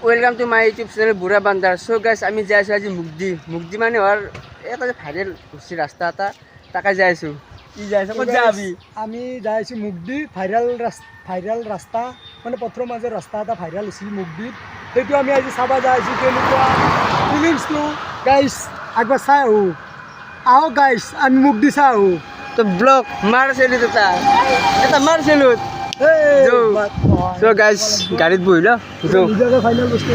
Welcome to my YouTube channel বুঢ়া বান্দাৰ। চ' গাইছ আমি যাই আছোঁ আজি মুগদি মানে হোৱাৰ এটা যে ভাইৰেল হৈছে ৰাস্তা এটা তাকে যাই আছোঁ। কি যাই আছোঁ ক'ত যাবি? আমি যাই আছোঁ মুগদি ভাইৰেল ৰাস্তা মানে পথৰ মাজৰ ৰাস্তা এটা ভাইৰেল হৈছিল মুগদিত, সেইটো আমি আজি চাব যাই আছোঁ। কেনেকুৱা ফিলিংছটো গাইছ একবাৰ চাই আহোঁ গাইছ, আমি মুগদি চাই আহোঁ। তো ব্লগ মাৰ চেলুত এটা মাৰ চেলুত। চ' গাইছ গাড়ীত বহি ল। ফাইনেল বস্তু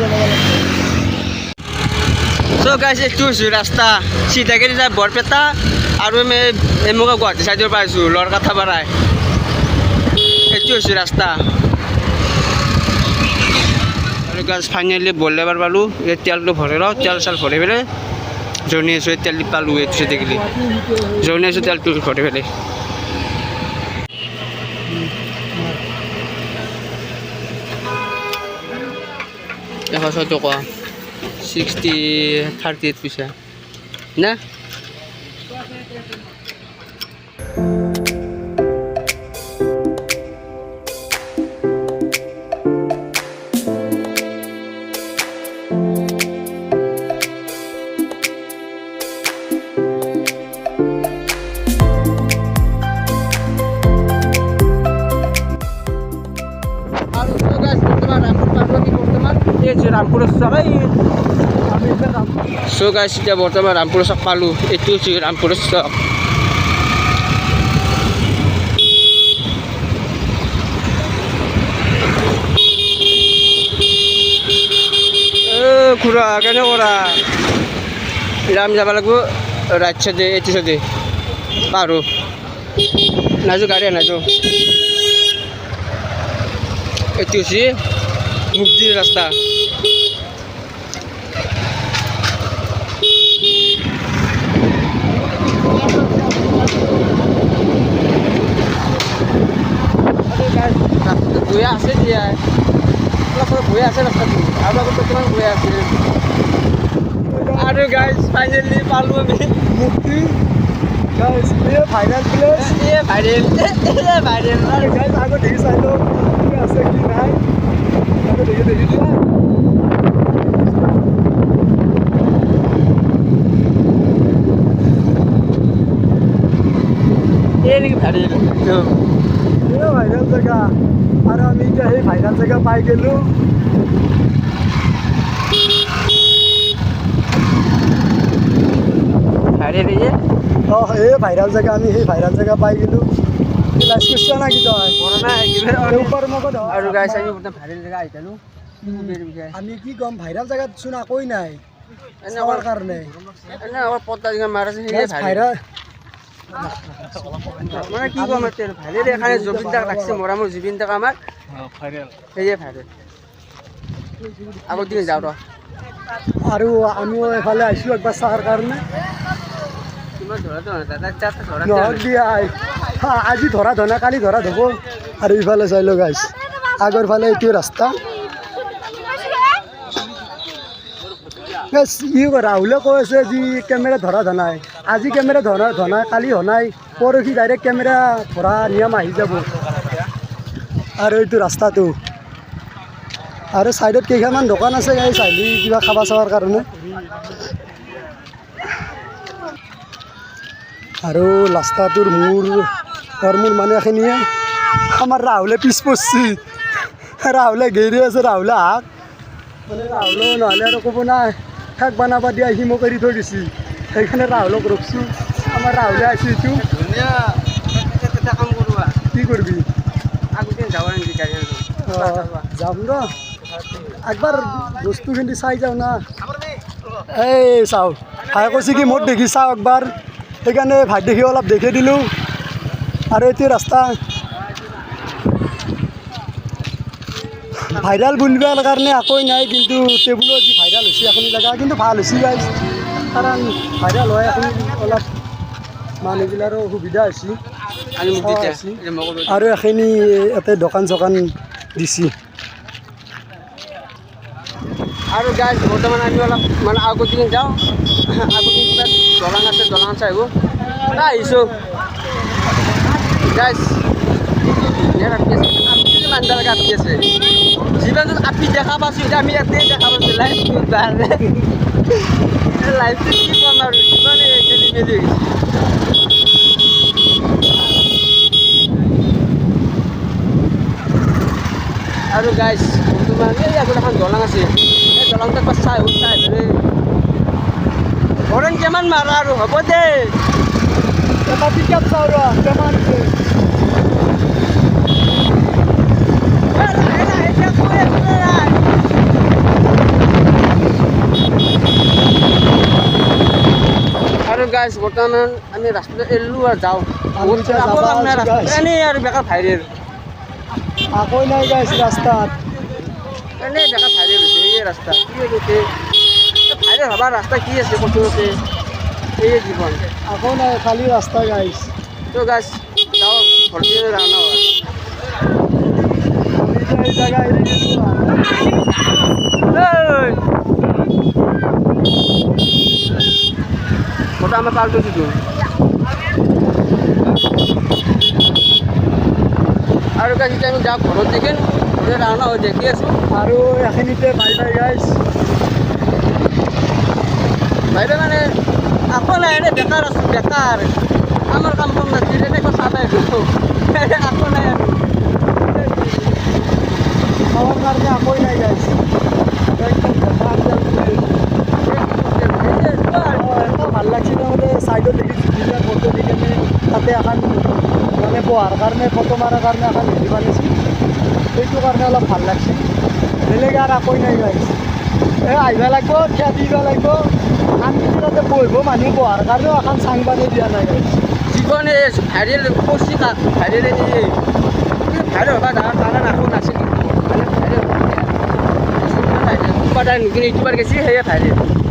চ' গাইছ এইটো হৈছে ৰাস্তা চিধাকেদি যায় বৰপেটা আৰু আমি এমুকা গুৱাহাটী চাইডৰ পৰা আহিছোঁ লৰকাথাপাৰাই। এইটো হৈছে ৰাস্তা আৰু গাইছ ফাইনেলি বল এবাৰ পালোঁ। এই তেলটো ভৰাই লওঁ, তেল চেল ভৰাই পেলাই জনি আছোঁ। এই তেল পালোঁ এইটো চিধাকেদি জনি আছোঁ তেলটো ভৰাই পেলাই। এশ 6 টকা 38 পইচা না। ৰামপুৰৰ চক চ' গাইছ এতিয়া বৰ্তমান ৰামপুৰৰ চক পালোঁ। এইটো হৈছে ৰামপুৰৰ চক। খুৰা কেনে কৰা ৰাম যাব লাগিব ৰাইট চাইডে এইটো চাইডে পাৰোঁ নাযাওঁ গাড়ী নাযাওঁ। এইটো হৈছে মুগদিৰ ৰাস্তা। বৈ আছে দিয়া অলপ বৈ আছে ৰাস্তাটো আৰু আগত কিমান বৈ আছে। আৰু গাইজ ফাইনেলি পালোঁ আমি মুগদি গাইছ। ভাইৰেল প্লেচ, ভাইৰেল আৰু গাইছ আগত দেখি চাই লওঁ কি আছে কি নাই। আগত দেখি দিয়া এই নেকি ভাইৰেল ভাইৰেল জেগা। আৰু আমি এতিয়া সেই ভাইৰেল জেগা পাই গ'লোঁ। ভাইৰেল অঁ এই ভাইৰেল জেগা, আমি সেই ভাইৰেল জেগা পাই গ'লোঁ। লাইচ কৰিছা না কি তই ওপৰ মগত আৰু গাইছ আমি ভাইৰেল জেগা আহি পালোঁ। আমি কি ক'ম, ভাইৰেল জেগাত চোন একোৱেই নাই এনে চাবৰ কাৰণে। এনে আমাৰ পদ্মা জিঙা মাৰ আছে সেয়ে ভাইৰেল ভাইৰেল মানে কি ক'ম এতিয়া ভাইৰেল এখানে জুবিন দাক ৰাখছে মৰামৰ জুবিন দাক আমাক সেয়ে ভাইৰেল। আগত দিন যাওঁ ৰ আৰু আমিও এফালে আহিছোঁ একবাৰ চাৰ কাৰণে। নহওক দিয়া আজি ধৰা ধনা কালি ধৰা ধব। আৰু ইফালে চাই লওঁ গাইছ আগৰ ফালে এইটো ৰাস্তা। ৰাহুলে কৈ আছে যি কেমেৰা ধৰা ধনাই, আজি কেমেৰা ধনাই কালি ধনাই পৰহি ডাইৰেক্ট কেমেৰা ধৰা নিয়ম আহি যাব। আৰু এইটো ৰাস্তাটো আৰু চাইডত কেইখনমান দোকান আছে গাইছ আহিলি কিবা খাব চাবৰ কাৰণে। আৰু ৰাস্তাটোৰ মোৰ মানে এখিনিয়ে আমাৰ ৰাহুলে পিছ পৰছি। ৰাহুলে গেৰি আছে, ৰাহুলে হাক মানে ৰাহুলো নহ'লে আৰু ক'ব নাই শাক বনাব দিয়া সি মোক এৰি থৈ দিছে। সেইকাৰণে ৰাহুলক ৰখছোঁ। আমাৰ ৰাহুলে আহিছে এইটো কাম কৰোৱা কি কৰিবি আগতে যাব নেকি গাড়ী যাম ৰ একবাৰ বস্তুখিনি চাই যাওঁ না। এই চাওঁ ভাই কৈছে কি মোক দেখি চাওঁ একবাৰ, সেইকাৰণে ভাই দেখি অলপ দেখি দিলোঁ। আৰু এইটো ৰাস্তা ভাইৰেল বুলিবৰ কাৰণে একোৱেই নাই, কিন্তু টেবুলত যি ভাইৰেল হৈছে এখন জেগা কিন্তু ভাল হৈছে গাইছ। কাৰণ ভাইৰেল হয় এখন অলপ মানুহবিলাৰো সুবিধা হৈছে আৰু এখিনি ইয়াতে দোকান চোকান দিছে। আৰু গাইছ বৰ্তমান আমি অলপ মানে আগত দিন যাওঁ। আগত দিন কিবা দলং আছে দলং চাই আহিছোঁ গাইছ। আন্দাৰ আপি আছে যিমান আপি দেখা পাইছোঁ এতিয়া আমি ইয়াতে দেখা পাইছোঁ লাইফটোত বাৰে লাইফটো কি ক'ম আৰু যিমানে খেলি মেলি হৈছে আৰু গাইজ বৰ্তমান এই আগত এখন দলং আছে এই দলংটো একবাৰ চাই ধৰে হৰেণ কিমান মাৰা আৰু হ'ব দে এটা পিকআপ চাওঁ ৰ কিমান আছে আৰু গাইজ বৰ্তমান আমি ৰাস্তাতে এৰিলোঁ আৰু যাওঁ আমি এতিয়া আকৌ যাবা কাম নাই আছো, ৰাস্তাত guys। এনেই আৰু বেকাৰ ভাইৰেল আকৌ নাই গাইছ ৰাস্তাত এনেই বেকাৰ ভাইৰেল হৈছে এই ৰাস্তা কি হৈছে ভাইৰেল হ'বা ৰাস্তা কি আছে কচোনতে এই জীৱন আকৌ নাই খালী ৰাস্তা গাইছ তো গাইজ যাওঁ ভৰ্তি ৰাওনা হয় আমি এতিয়া এই জাগা এৰি দিছোঁ ওটা আমাৰ পাল্টে দিত আৰু কাজ আমি যাওঁ ঘৰত দেখিম ঘৰত ৰাওনা হৈ দেখি আছোঁ আৰু এখিনিতে বাই বাই গাইছ বাইদেউ মানে আকৌ নাই এনে বেকাৰ আছোঁ বেকাৰ আমাৰ কাম বন নাছিল এনেকৈ চাবাই গৈছোঁ আকৌ নাই আৰু খাৱাৰ কাৰণে আকৌ নাই গাইছ একদম বেকাৰ যেন এটা ভাল লাগছে নহ'লে ছাইডত দেখি ধুনীয়া ফটো দি কেনে তাতে এখন মানে বহাৰ কাৰণে ফটো মাৰাৰ কাৰণে এখন হেৰি বনাইছিল সেইটো কাৰণে অলপ ভাল লাগছে বেলেগ আৰু আকৌ নাই গাইছ আহিব লাগিব থিয়া দিব লাগিব আমি তাতে বহিব মানুহ বহাৰ কাৰণেও এখন চাং বানি দিয়া নাই গাইছ জীৱনে ভাইৰেল পচি কাক ভাইৰেল এই ভাইৰেল হ'বা তাৰা নাখো নাছিল মানে ভাইৰেল কোনোবা এটা নতুন ইউটিউবাৰ গেছি সেয়ে ভাইৰেল